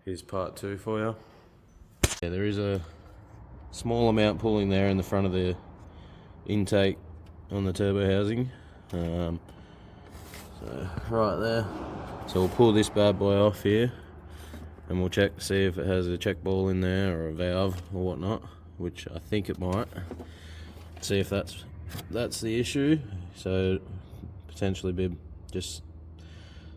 Here's part 2 for you. Yeah, there is a small amount pulling there in the front of the intake on the turbo housing. So right there. So we'll pull this bad boy off here and we'll check to see if it has a check ball in there or a valve or whatnot, which I think it might. See if that's the issue. So potentially be just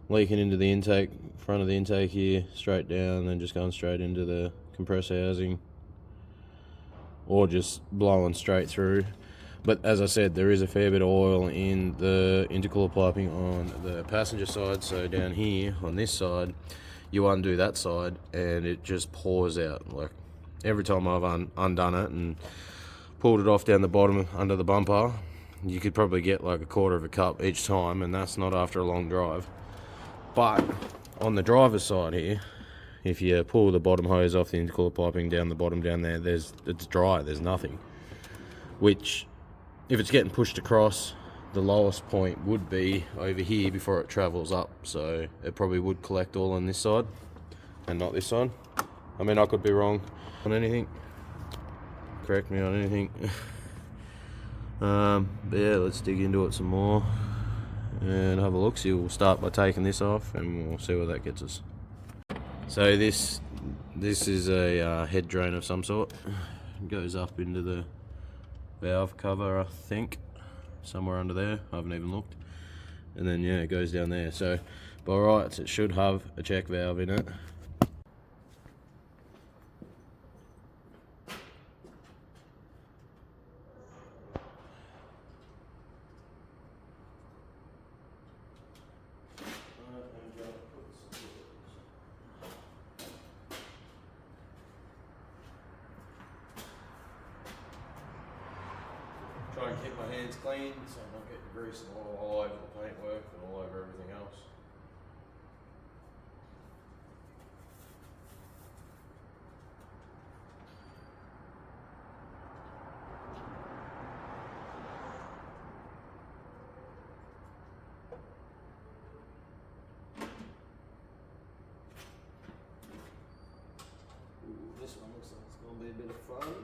leaking into the intake, front of the intake here, straight down, and then just going straight into the compressor housing, or just blowing straight through. But as I said, there is a fair bit of oil in the intercooler piping on the passenger side. So down here on this side, you undo that side and it just pours out. Like every time I've undone it and pulled it off down the bottom under the bumper, you could probably get like a quarter of a cup each time, and that's not after a long drive. But on the driver's side here, if you pull the bottom hose off the intercooler piping down the bottom down there, it's dry, there's nothing. Which, if it's getting pushed across, the lowest point would be over here before it travels up. So it probably would collect all on this side and not this side. I mean, I could be wrong on anything. Correct me on anything. But yeah, let's dig into it some more and have a look. See, we'll start by taking this off and we'll see where that gets us. So this is a head drain of some sort. It goes up into the valve cover, I think, somewhere under there. I haven't even looked. And then yeah, it goes down there. So by rights, it should have a check valve in it. Try and keep my hands clean so I'm not getting grease and oil all over the paintwork and all over everything else. Ooh, this one looks like it's going to be a bit of fun.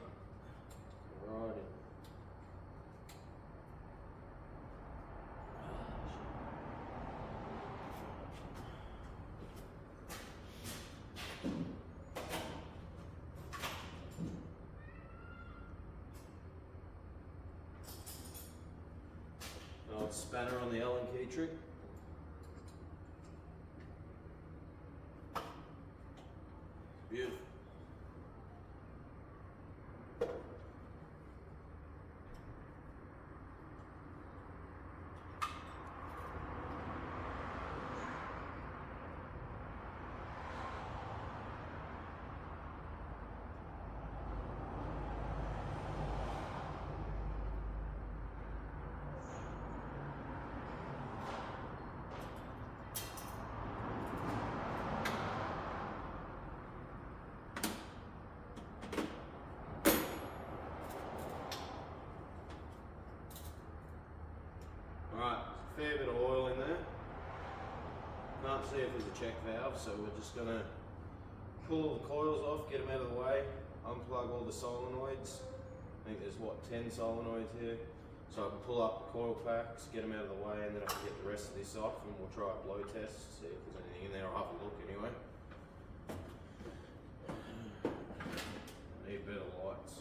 Alrighty. Old spanner on the Allen key trick. Beautiful. Alright, fair bit of oil in there. Can't see if there's a check valve, so we're just going to pull the coils off, get them out of the way, unplug all the solenoids. I think there's what, 10 solenoids here. So I can pull up the coil packs, get them out of the way, and then I can get the rest of this off and we'll try a blow test, see if there's anything in there. I'll have a look anyway. Need better lights.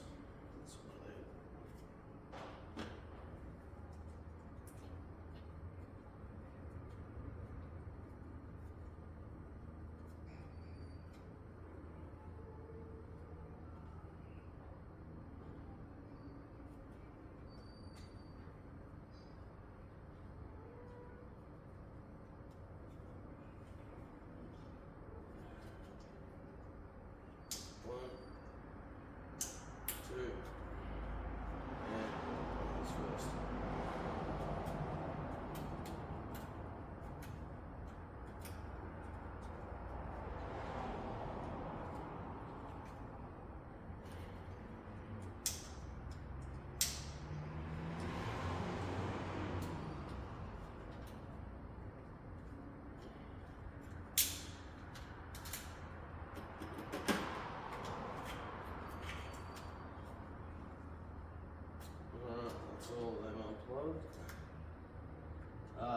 That's what I need.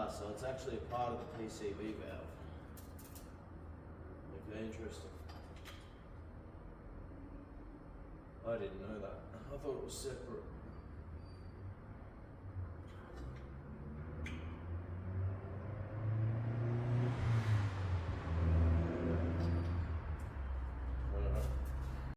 does, so it's actually a part of the PCV valve. Okay, interesting. I didn't know that. I thought it was separate.